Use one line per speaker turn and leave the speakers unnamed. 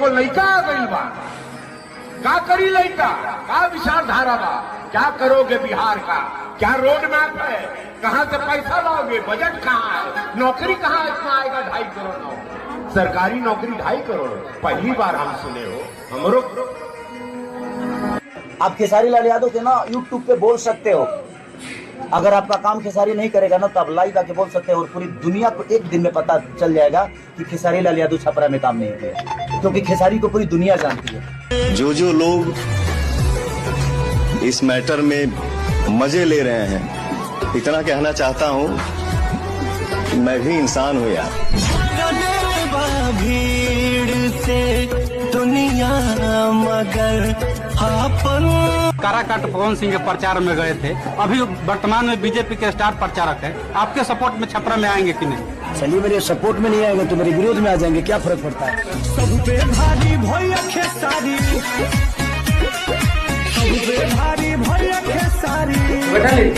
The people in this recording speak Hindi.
एगो लड़का आ गई बा, का करी लड़का, का विचारधारा बा, क्या करोगे बिहार का, क्या रोड मैप है, कहां से पैसा लाओगे, बजट कहां है, नौकरी कहां इतना आएगा 2.5 करोड़ नौकरी, सरकारी नौकरी 2.5 करोड़, पहली बार हम सुने हो। हमरो
आप खेसारी लाल यादव के ना यूट्यूब पे बोल सकते हो, अगर आपका काम खेसारी नहीं करेगा ना तो आप लाइव आके बोल सकते हो और पूरी दुनिया को एक दिन में पता चल जाएगा कि खेसारी लाल यादव छपरा में काम नहीं किया, क्योंकि खेसारी को पूरी दुनिया जानती है।
जो लोग इस मैटर में मजे ले रहे हैं, इतना कहना चाहता हूं कि मैं भी इंसान हूं यार। भीड़ से दुनिया मगर
काराकाट पवन सिंह के प्रचार में गए थे, अभी वर्तमान में बीजेपी के स्टार प्रचारक है। आपके सपोर्ट में छपरा में आएंगे कि नहीं?
चलिए मेरे सपोर्ट में नहीं आएंगे तो मेरे विरोध में आ जाएंगे, क्या फर्क पड़ता है।
सब पे भारी भैया खेसारी, सब पे भारी भैया खेसारी।